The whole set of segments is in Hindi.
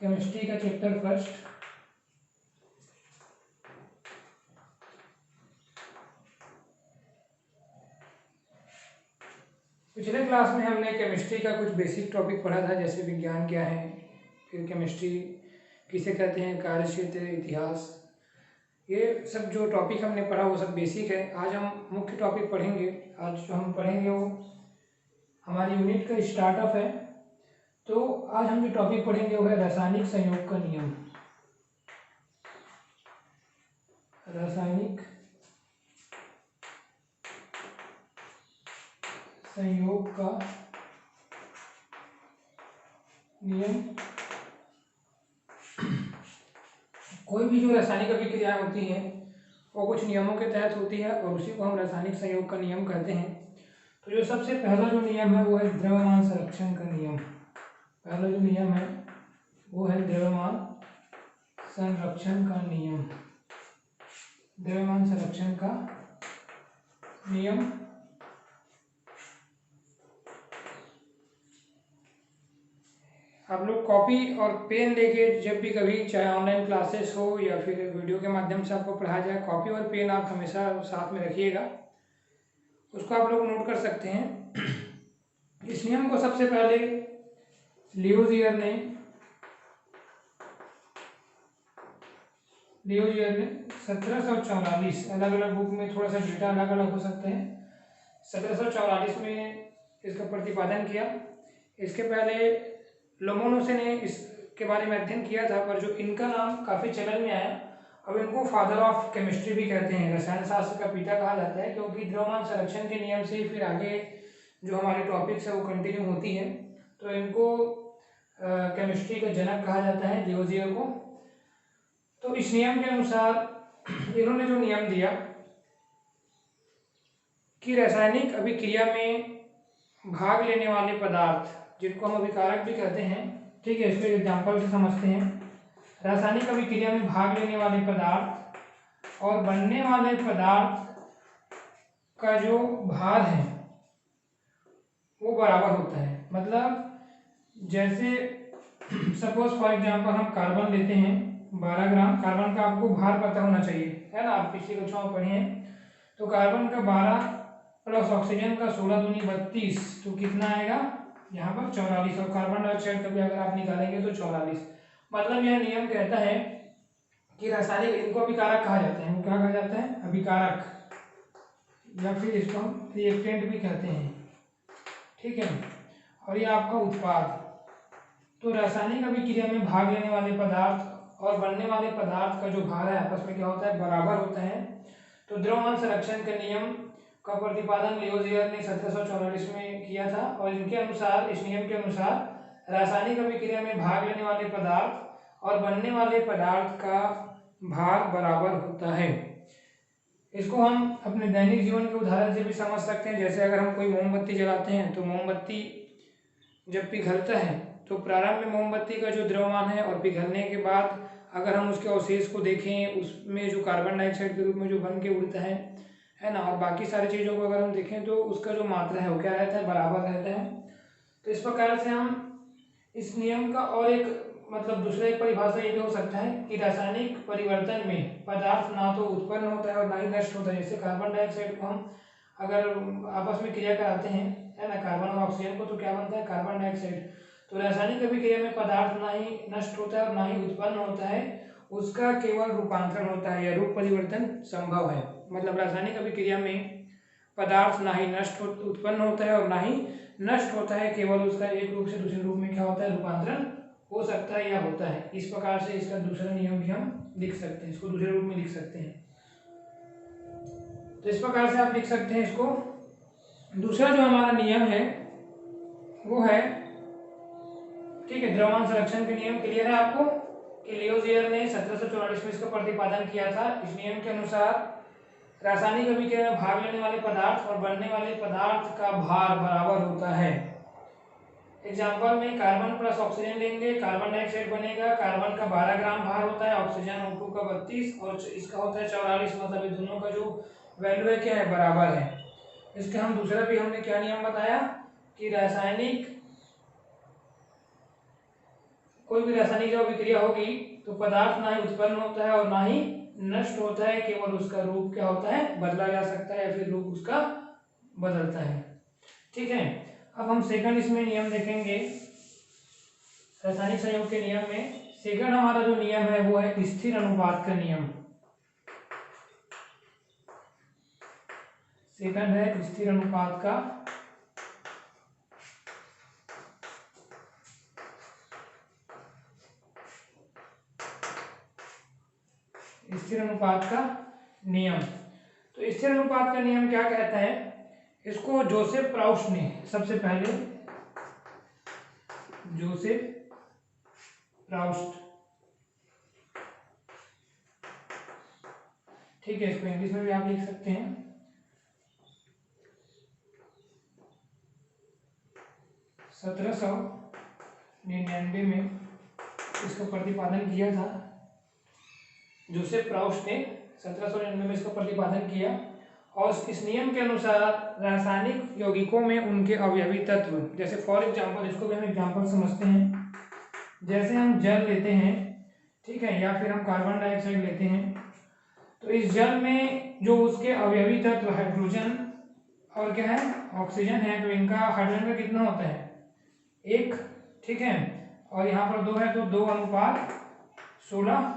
केमिस्ट्री का चैप्टर फर्स्ट। पिछले क्लास में हमने केमिस्ट्री का कुछ बेसिक टॉपिक पढ़ा था, जैसे विज्ञान क्या है, फिर केमिस्ट्री किसे कहते हैं, कार्य क्षेत्र, इतिहास, ये सब जो टॉपिक हमने पढ़ा वो सब बेसिक है। आज हम मुख्य टॉपिक पढ़ेंगे। आज जो हम पढ़ेंगे वो हमारी यूनिट का स्टार्टअप है। तो आज हम जो टॉपिक पढ़ेंगे वो है रासायनिक संयोग का नियम। रासायनिक संयोग का नियम। कोई भी जो रासायनिक अभिक्रियाएं होती हैं वो कुछ नियमों के तहत होती है और उसी को हम रासायनिक संयोग का नियम कहते हैं। तो जो सबसे पहला जो नियम है वो है द्रव्यमान संरक्षण का नियम। पहला जो नियम है वो है द्रव्यमान संरक्षण का नियम। द्रव्यमान संरक्षण का नियम। आप लोग कॉपी और पेन लेके जब भी कभी, चाहे ऑनलाइन क्लासेस हो या फिर वीडियो के माध्यम से आपको पढ़ाया जाए, कॉपी और पेन आप हमेशा साथ में रखिएगा, उसको आप लोग नोट कर सकते हैं। इस नियम को सबसे पहले लियोजियर ने 1744, अलग अलग बुक में थोड़ा सा डेटा अलग अलग हो सकते हैं, 1744 में इसका प्रतिपादन किया। इसके पहले लोमोनोसे ने इसके बारे में अध्ययन किया था, पर जो इनका नाम काफ़ी चलन में आया, अब इनको फादर ऑफ केमिस्ट्री भी कहते हैं, रसायन शास्त्र का पिता कहा जाता है, क्योंकि द्रव्यमान संरक्षण के नियम से फिर आगे जो हमारे टॉपिक्स है वो कंटिन्यू होती है। तो इनको केमिस्ट्री का जनक कहा जाता है, लियोजियर को। तो इस नियम के अनुसार इन्होंने जो नियम दिया कि रासायनिक अभिक्रिया में भाग लेने वाले पदार्थ, जिनको हम अभिकारक भी कहते हैं, ठीक है, इसको एग्जाम्पल से समझते हैं। रासायनिक अभिक्रिया में भाग लेने वाले पदार्थ और बनने वाले पदार्थ का जो भार है वो बराबर होता है। मतलब जैसे सपोज फॉर एग्जांपल हम कार्बन लेते हैं 12 ग्राम। कार्बन का आपको भार पता होना चाहिए, है ना, आप पिछली कक्षा में पढ़े हैं। तो कार्बन का 12 प्लस ऑक्सीजन का 16 दूनी 32, तो कितना आएगा यहाँ पर 44। और कार्बन डाइऑक्साइड का भी अगर आप निकालेंगे तो 44। मतलब यह नियम कहता है कि रासायनिक, इनको अभिकारक कहा जाता है। वो क्या कहा जाता है? अभिकारक, या फिर इसको हम रिएक्टेंट भी कहते हैं, ठीक है। और ये आपका उत्पाद। तो रासायनिक अभिक्रिया में भाग लेने वाले पदार्थ और बनने वाले पदार्थ का जो भार है आपस में क्या होता है? बराबर होता है। तो द्रव्यमान संरक्षण के नियम का प्रतिपादन लियोजियर ने 1744 में किया था, और इनके अनुसार, इस नियम के अनुसार रासायनिक अभिक्रिया में भाग लेने वाले पदार्थ और बनने वाले पदार्थ का भार बराबर होता है। इसको हम अपने दैनिक जीवन के उदाहरण से भी समझ सकते हैं। जैसे अगर हम कोई मोमबत्ती जलाते हैं तो मोमबत्ती जब पिघलता है तो प्रारंभ में मोमबत्ती का जो द्रव्यमान है और पिघलने के बाद अगर हम उसके अवशेष को देखें, उसमें जो कार्बन डाइऑक्साइड के रूप में जो बन के उड़ता है ना, और बाकी सारी चीज़ों को अगर हम देखें तो उसका जो मात्रा है वो क्या रहता है? बराबर रहता है। तो इस प्रकार से हम इस नियम का और एक मतलब दूसरा एक परिभाषा ये भी हो सकता है कि रासायनिक परिवर्तन में पदार्थ ना तो उत्पन्न होता है और ना ही नष्ट होता है। जैसे कार्बन डाइऑक्साइड को हम अगर आपस में क्रिया कराते हैं, है ना, कार्बन और ऑक्सीजन को, तो क्या बनता है? Carbon dioxide. तो रासायनिक अभिक्रिया में पदार्थ ना ही नष्ट होता है और ना ही उत्पन्न होता है, उसका केवल रूपांतरण होता है या रूप परिवर्तन संभव है। मतलब रासायनिक अभिक्रिया में पदार्थ ना ही नष्ट उत्पन्न होता है और ना ही नष्ट होता है, केवल उसका एक रूप से दूसरे रूप में क्या होता है? रूपांतरण हो सकता है या होता है। इस प्रकार से इसका दूसरा नियम भी हम लिख सकते हैं, इसको दूसरे रूप में लिख सकते हैं। तो इस प्रकार से आप लिख सकते हैं इसको। दूसरा जो हमारा नियम है वो है, ठीक है, द्रव्यमान संरक्षण के नियम। क्लियर है आपको कि लियोजियर ने 1744 में इसका प्रतिपादन किया था। इस नियम के अनुसार रासायनिक अभिक्रिया में भाग लेने वाले पदार्थ और बनने वाले पदार्थ का भार बराबर होता है। एग्जाम्पल में कार्बन प्लस ऑक्सीजन लेंगे, कार्बन डाइऑक्साइड बनेगा। कार्बन का 12 ग्राम भार होता है, ऑक्सीजन O2 का 32 और इसका होता है 44। मतलब ये दोनों का जो वैल्यू है क्या है? बराबर है। इसके हम दूसरा भी हमने क्या नियम बताया कि रासायनिक कोई भी रासायनिक जब अभिक्रिया होगी तो पदार्थ ना ही उत्पन्न होता है और ना ही नष्ट होता है, केवल उसका रूप क्या होता है, बदला जा सकता है या फिर रूप उसका बदलता है। ठीक है, अब हम सेकंड इसमें नियम देखेंगे। रासायनिक संयोग के नियम में सेकंड हमारा जो नियम है वो है स्थिर अनुपात का नियम। सेकंड है स्थिर अनुपात का नियम। तो स्थिर अनुपात का नियम क्या कहता है, इसको जोसेफ प्राउस्ट ने सबसे पहले, जोसेफ प्राउस्ट, ठीक है, इसको इंग्लिश में भी आप लिख सकते हैं। 1799 में इसका प्रतिपादन किया था। जोसेफ प्राउस्ट ने 1799 में इसका प्रतिपादन किया और इस नियम के अनुसार रासायनिक यौगिकों में उनके अवयवी तत्व, जैसे फॉर एग्जांपल, इसको भी हम एग्जांपल समझते हैं, जैसे हम जल लेते हैं, ठीक है, या फिर हम कार्बन डाइऑक्साइड लेते हैं, तो इस जल में जो उसके अवयवी तत्व हाइड्रोजन और क्या है, ऑक्सीजन है, तो इनका हाइड्रोजन का कितना होता है, 1, ठीक है, और यहाँ पर 2 है तो 2:16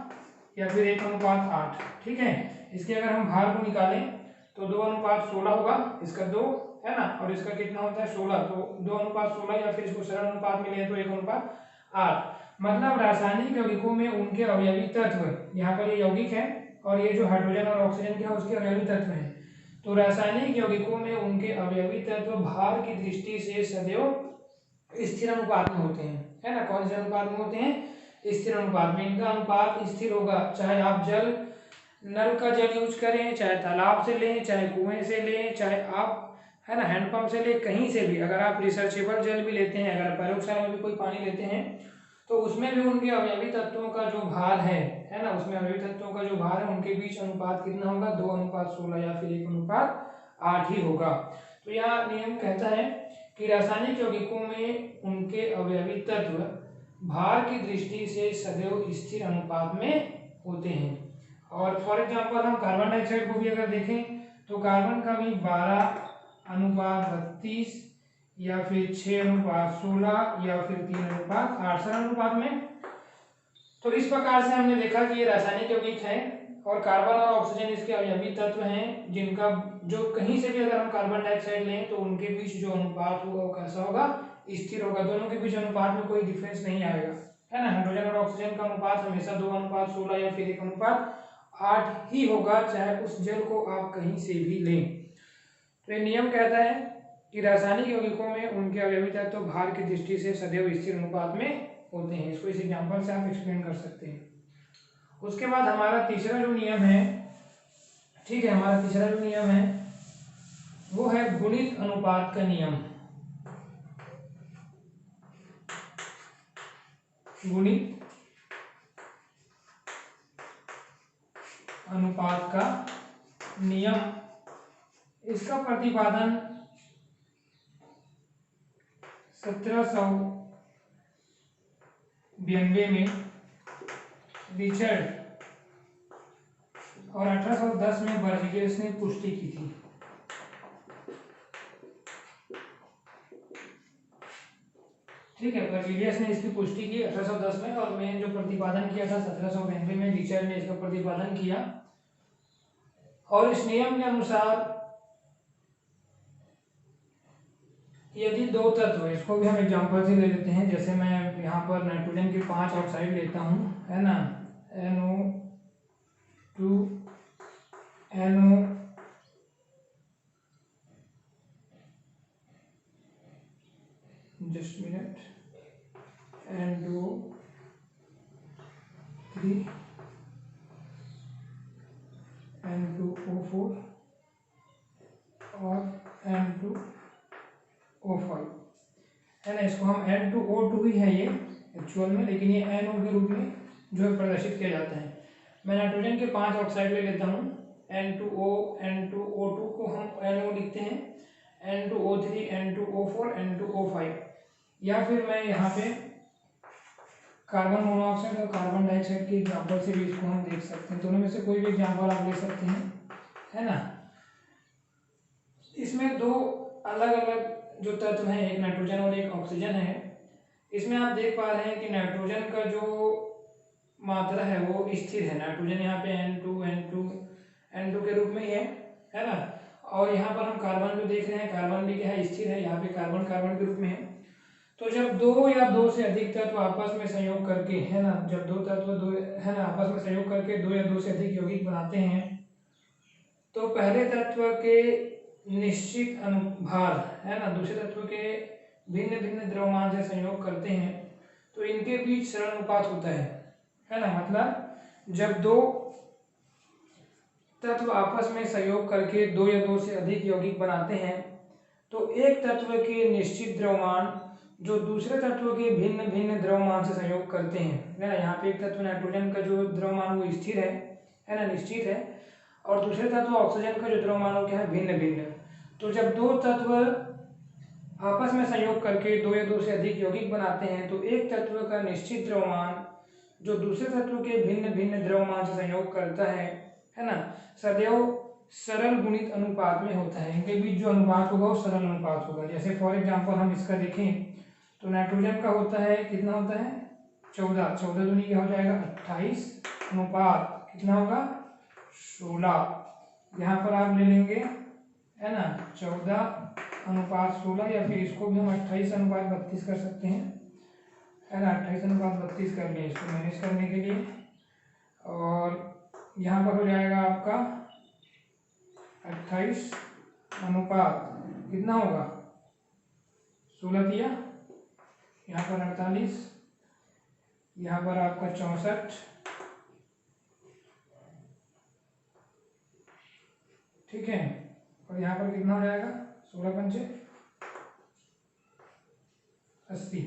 या फिर 1:8, ठीक है। इसके अगर हम भार को निकालें तो 2:16 होगा, इसका 2 है ना, और इसका कितना होता है 16, तो 2:16 या फिर इसको सरल अनुपात में लें तो 1:8। मतलब रासायनिक यौगिकों में उनके अवयवी तत्व, यहाँ पर ये यौगिक है और ये जो हाइड्रोजन और ऑक्सीजन क्या है उसके अवयवी तत्व हैं, तो रासायनिक यौगिकों में उनके अवयवी तत्व भार की दृष्टि से सदैव स्थिर अनुपात में होते हैं, है ना। कौन से अनुपात में होते हैं, स्थिर अनुपात में। इनका अनुपात स्थिर होगा, चाहे आप जल, नल का जल यूज करें, चाहे तालाब से लें, चाहे कुएं से लें, चाहे आप, है ना, हैंडपंप से लें, कहीं से भी। अगर आप रिसर्चेबल जल भी लेते हैं, अगर प्रयोगशाला में भी कोई पानी लेते हैं तो उसमें भी उनके अवयवी तत्वों का जो भार है ना, उसमें अवयवी तत्वों का जो भार है उनके बीच अनुपात कितना होगा, 2:16 या फिर 1:8 ही होगा। तो यहाँ नियम कहता है कि रासायनिक यौगिकों में उनके अवयवी तत्व भार की दृष्टि से सदैव स्थिर अनुपात में होते हैं। और फॉर एग्जांपल हम कार्बन डाइऑक्साइड को भी अगर देखें तो कार्बन का भी 12:32 या फिर 6:16 या फिर 3:8 सरल अनुपात में। तो इस प्रकार से हमने देखा कि ये रासायनिक यौगिक है और कार्बन और ऑक्सीजन इसके अवयवी तत्व हैं, जिनका जो कहीं से भी अगर हम कार्बन डाइऑक्साइड लें तो उनके बीच जो अनुपात होगा वो कैसा होगा, स्थिर होगा। दोनों के बीच अनुपात में कोई डिफरेंस नहीं आएगा, है ना। हाइड्रोजन और ऑक्सीजन का अनुपात हमेशा 2:16 या फिर 1:8 ही होगा, चाहे उस जल को आप कहीं से भी लें। तो ये नियम कहता है कि रासायनिक यौगिकों में उनके अवयवी तत्व भार की दृष्टि से सदैव स्थिर अनुपात में होते हैं। इसको इस एग्जांपल से आप एक्सप्लेन कर सकते हैं। उसके बाद हमारा तीसरा जो नियम है, ठीक है, हमारा तीसरा जो नियम है वो है गुणित अनुपात का नियम। गुणित अनुपात का नियम, इसका प्रतिपादन 1792 में रिचर्ड और 1810 में बर्जेलियस ने पुष्टि की थी। ठीक है, बर्जेलियस ने इसकी पुष्टि की 1810 में, और मैं जो प्रतिपादन किया था 1792 में रिचर्ड ने इसका प्रतिपादन किया। और इस नियम के अनुसार यदि 2 तत्व, इसको भी हम एग्जांपल से ले लेते हैं, जैसे मैं यहाँ पर नाइट्रोजन की 5 ऑक्साइड लेता हूँ, है ना, NO2 NO just minute N2O3 N2O4 और N2O5, है ना। इसको हम N2O2 ही है ये एक्चुअल में, लेकिन ये NO के रूप में जो है प्रदर्शित किया जाता है। मैं नाइट्रोजन के 5 ऑक्साइड ले लेता हूँ, N2O N2O2 को हम NO लिखते हैं, N2O3 N2O4 N2O5, या फिर मैं यहाँ पे कार्बन मोनोऑक्साइड और कार्बन डाइऑक्साइड के एग्जाम्पल से भी इसको हम देख सकते हैं। दोनों में से कोई भी एग्जाम्पल आप ले सकते हैं, है ना। इसमें दो अलग अलग जो तत्व हैं, एक नाइट्रोजन और एक ऑक्सीजन है। इसमें आप देख पा रहे हैं कि नाइट्रोजन का जो मात्रा है वो स्थिर है। नाइट्रोजन यहाँ पे N2 के रूप में ही है ना। और यहाँ पर हम कार्बन जो देख रहे हैं, कार्बन भी क्या है, स्थिर है। यहाँ पे कार्बन कार्बन के रूप में है। तो जब दो या दो से अधिक तत्व आपस में संयोग करके, है ना, जब दो तत्व दो, है ना, आपस में संयोग करके दो या दो से अधिक यौगिक बनाते हैं, तो पहले तत्व के निश्चित अनुभार, है ना, दूसरे तत्व के भिन्न भिन्न द्रव्यमान से संयोग करते हैं, तो इनके बीच सरल अनुपात होता है ना। मतलब जब दो तत्व आपस में संयोग करके दो या दो से अधिक यौगिक बनाते हैं, तो एक तत्व के निश्चित द्रव्यमान जो दूसरे तत्व के भिन्न भिन्न द्रव्यमान से संयोग करते हैं, है ना। यहाँ पे एक तत्व नाइट्रोजन का जो द्रव्यमान वो स्थिर है ना, निश्चित है, और दूसरे तत्व ऑक्सीजन का जो द्रव्यमान हो क्या है, भिन्न भिन्न। तो जब दो तत्व आपस में संयोग करके दो या दो से अधिक यौगिक बनाते हैं, तो एक तत्व का निश्चित द्रव्यमान जो दूसरे तत्व के भिन्न भिन्न द्रव्यमान से संयोग करता है ना, सदैव सरल गुणित अनुपात में होता है। इनके बीच जो अनुपात होगा वो सरल अनुपात होगा। जैसे फॉर एग्जांपल हम इसका देखें तो नाइट्रोजन का होता है, कितना होता है, 14 दूनी क्या हो जाएगा, 28 अनुपात कितना होगा, 16। यहाँ पर आप ले लेंगे, है ना, 14:16, या फिर इसको भी हम 28:32 कर सकते हैं, है ना। 28:32 कर लें इसको मैनेज करने के लिए। और यहाँ पर हो जाएगा आपका 28 अनुपात कितना होगा, 16 दिया, यहाँ पर 48, यहाँ पर आपका 64, ठीक है। और यहाँ पर कितना हो जाएगा, 16×5 80,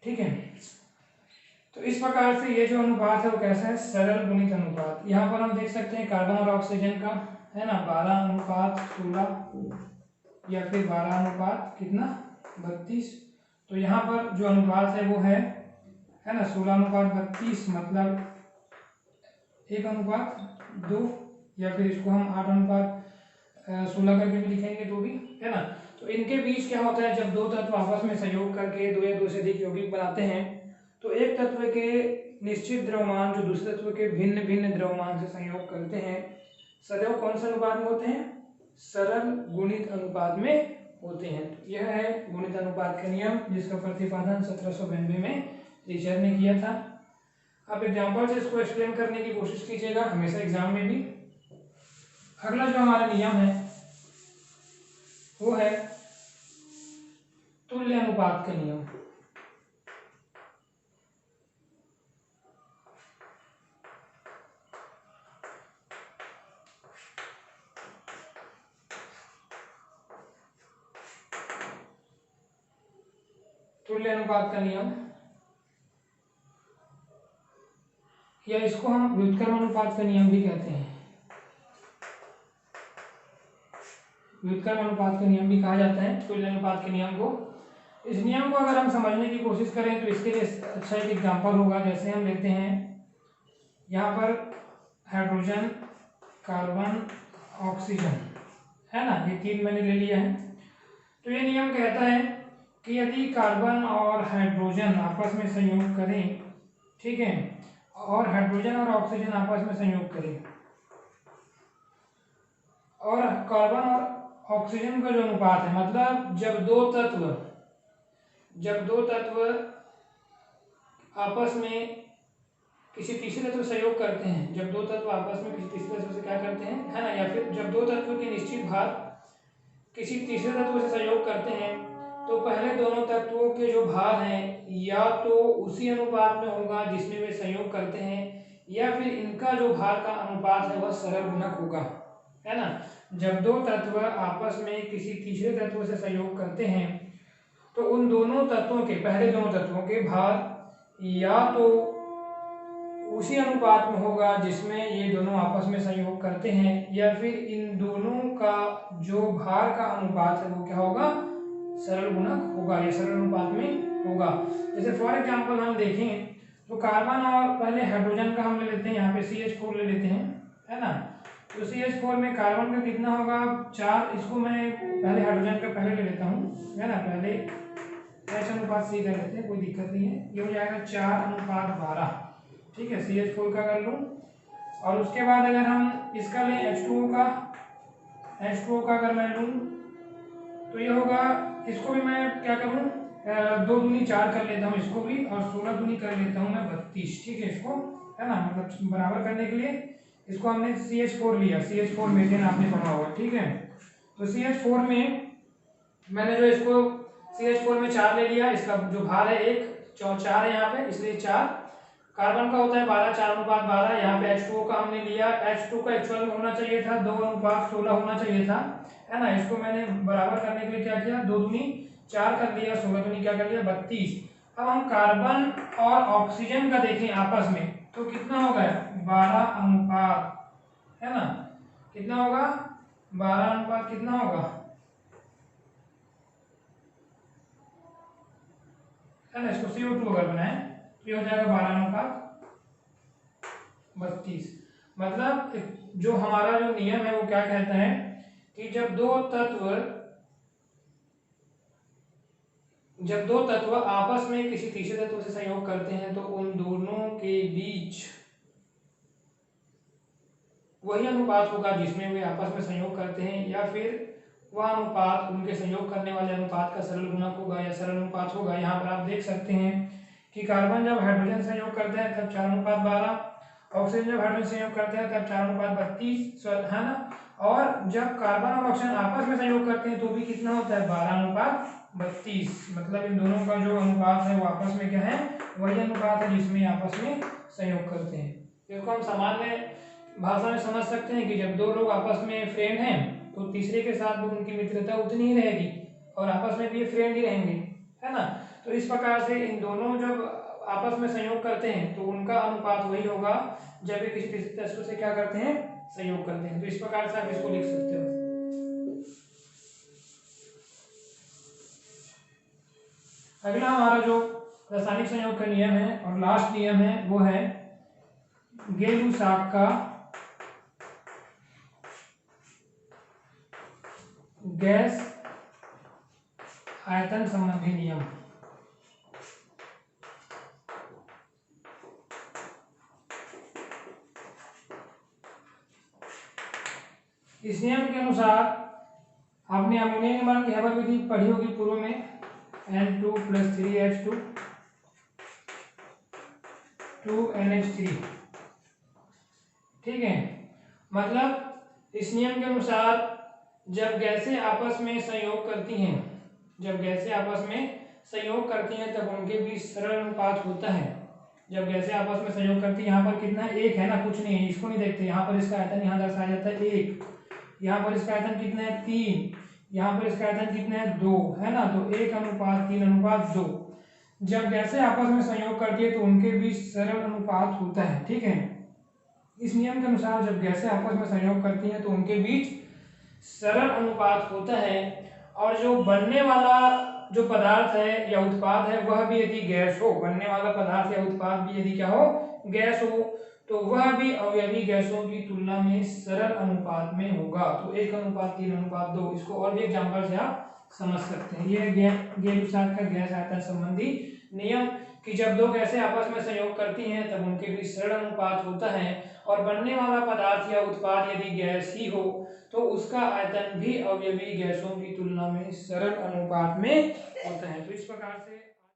ठीक है। तो इस प्रकार से ये जो अनुपात है वो कैसा है, सरल गुणित अनुपात। यहाँ पर हम देख सकते हैं कार्बन और ऑक्सीजन का, है ना, 12:16 या फिर 12 कितना 32। तो यहाँ पर जो अनुपात है वो है ना, 16:32, मतलब 1:2, या फिर इसको हम 8:16 करके भी लिखेंगे तो भी, है ना। तो इनके बीच क्या होता है, जब दो तत्व आपस में संयोग करके दो या दो से अधिक यौगिक बनाते हैं, तो एक तत्व के निश्चित द्रव्यमान जो दूसरे तत्व के भिन्न भिन्न द्रव्यमान से संयोग करते हैं, सदैव कौन से अनुपात में होते हैं, सरल गुणित अनुपात में होते हैं। तो यह है गुणित अनुपात का नियम, जिसका प्रतिपादन 1792 में रिचर ने किया था। आप एग्जाम्पल से इसको एक्सप्लेन करने की कोशिश कीजिएगा हमेशा एग्जाम में भी। अगला जो हमारा नियम है वो है तुल्य अनुपात का नियम। तुल्य अनुपात का नियम, या इसको हम व्युत्क्रम अनुपात का नियम भी कहते हैं। व्युत्क्रम अनुपात का नियम भी कहा जाता है तुल्य अनुपात के नियम को। इस नियम को अगर हम समझने की कोशिश करें तो इसके लिए अच्छा एक एग्जांपल होगा। जैसे हम लेते हैं यहाँ पर हाइड्रोजन, कार्बन, ऑक्सीजन, है ना, ये तीन मैंने ले लिया है। तो ये नियम कहता है कि यदि कार्बन और हाइड्रोजन आपस में संयोग करें, ठीक है, और हाइड्रोजन और ऑक्सीजन आपस में संयोग करें, और कार्बन और ऑक्सीजन का जो अनुपात है, मतलब जब दो तत्व आपस में किसी तीसरे तत्व से सहयोग करते हैं, जब दो तत्व आपस में किसी तीसरे तत्व से क्या करते हैं, है ना, या फिर जब दो तत्वों के निश्चित भार किसी तीसरे तत्व से सहयोग करते हैं, तो पहले दोनों तत्वों के जो भार हैं या तो उसी अनुपात में होगा जिसमें वे संयोग करते हैं, या फिर इनका जो भार का अनुपात है वह सरल गुणक होगा, है ना। जब दो तत्व आपस में किसी तीसरे तत्व से सहयोग करते हैं तो उन दोनों तत्वों के, पहले दोनों तत्वों के भार या तो उसी अनुपात में होगा जिसमें ये दोनों आपस में संयोग करते हैं, या फिर इन दोनों का जो भार का अनुपात है वो क्या होगा, सरल गुणक होगा, या सरल अनुपात में होगा। जैसे फॉर एग्जांपल हम देखें तो कार्बन और पहले हाइड्रोजन का हम ले लेते हैं, यहाँ पे CH4 ले लेते हैं, है ना। तो CH4 में कार्बन का कितना होगा 4, इसको मैं पहले हाइड्रोजन का पहले ले लेता हूँ, है ना। पहले H/C कर लेते हैं, कोई दिक्कत नहीं है। ये हो जाएगा 4:12, ठीक है। CH4 का कर लूँ और उसके बाद अगर हम इसका लें H2O का अगर मैं लूँ तो ये होगा, इसको भी मैं क्या करूँ 2 दूनी 4 कर लेता हूँ इसको भी, और 16 दूनी कर लेता हूँ मैं 32, ठीक है। इसको, है ना, मतलब बराबर करने के लिए इसको हमने CH4 लिया, CH4 मीथेन आपने पढ़ा होगा, ठीक है। तो CH4 में मैंने जो इसको CH4 में 4 ले लिया, इसका जो भार है 1, 4 है यहाँ पे, इसलिए 4। कार्बन का होता है 12, 4:12। यहाँ पे H2O का हमने लिया, H2 का एक्चुअल में होना चाहिए था 2:16 होना चाहिए था, है ना। इसको मैंने बराबर करने के लिए क्या किया, 2 दूनी 4 कर दिया, 16 दूनी क्या कर दिया 32। अब हम कार्बन और ऑक्सीजन का देखें आपस में तो कितना होगा 12:, है ना। कितना होगा 12:, कितना होगा, है ना। इसको CO2 अगर बनाए तो ये हो जाएगा 12:32। मतलब जो हमारा जो नियम है वो क्या कहता है कि जब दो तत्व आपस में किसी तीसरे तत्व से संयोग करते हैं तो उन दोनों के बीच वही अनुपात होगा जिसमें वे आपस में संयोग करते हैं, या फिर वह अनुपात उनके संयोग करने वाले अनुपात का सरल गुणक होगा या सरल अनुपात होगा। यहाँ पर आप देख सकते हैं कि कार्बन जब हाइड्रोजन संयोग करते हैं तब 4:12, ऑक्सीजन जब हाइड्रोजन संयोग करते हैं तब 4:32, है ना। और जब कार्बन और ऑक्सीजन आपस में संयोग करते हैं तो भी कितना होता है 12:32। मतलब इन दोनों का जो अनुपात है वो आपस में क्या है, वही अनुपात है जिसमें आपस में संयोग करते हैं। इसको हम सामान्य भाषा में समझ सकते हैं कि जब दो लोग आपस में फ्रेंड हैं तो तीसरे के साथ भी उनकी मित्रता उतनी ही रहेगी और आपस में भी फ्रेंड ही रहेंगे, है ना। तो इस प्रकार से इन दोनों जब आपस में संयोग करते हैं तो उनका अनुपात वही होगा जब ये किसी तीसरे तत्व से क्या करते हैं, संयोग करते हैं। तो इस प्रकार से आप इसको लिख सकते हो। अगला हमारा जो रासायनिक संयोग का नियम है और लास्ट नियम है वो है गे-लुसाक का गैस आयतन संबंधी नियम। इस नियम के अनुसार आपने अमोनिया निर्माण की हैबर विधि पढ़ी होगी पूर्व में, N2 + 3H2 2NH3, ठीक है। मतलब इस नियम के अनुसार जब गैसें आपस में संयोग करती हैं तब उनके बीच सरल अनुपात होता है। जब गैसें आपस में संयोग करती है, यहाँ पर कितना है 1 है ना, कुछ नहीं है, इसको नहीं देखते। यहाँ पर इसका आयतन यहाँ दर्शाया जाता है 1, यहाँ पर इसका आयतन कितना है 3, यहाँ पर इसका आयतन कितना है 2, है ना। तो 1:3:2। जब गैसें आपस में संयोग करती है तो उनके बीच सरल अनुपात होता है, ठीक है। इस नियम के अनुसार जब गैसें आपस में संयोग करती हैं तो उनके बीच सरल अनुपात होता है, और जो बनने वाला जो पदार्थ है या उत्पाद है वह भी यदि गैस हो, बनने वाला पदार्थ या उत्पाद भी यदि क्या हो, गैस हो, तो वह भी अवयवी गैसों की तुलना में सरल अनुपात में होगा। तो 1:3:2। इसको और भी एग्जाम्पल से आप समझ सकते हैं। ये गे-लुसाक का गैस आयतन संबंधी नियम कि जब दो गैसें आपस में संयोग करती हैं तब उनके बीच सरल अनुपात होता है, और बनने वाला पदार्थ या उत्पाद यदि गैस ही हो तो उसका आयतन भी अवयवी गैसों की तुलना में सरल अनुपात में होता है। तो इस प्रकार से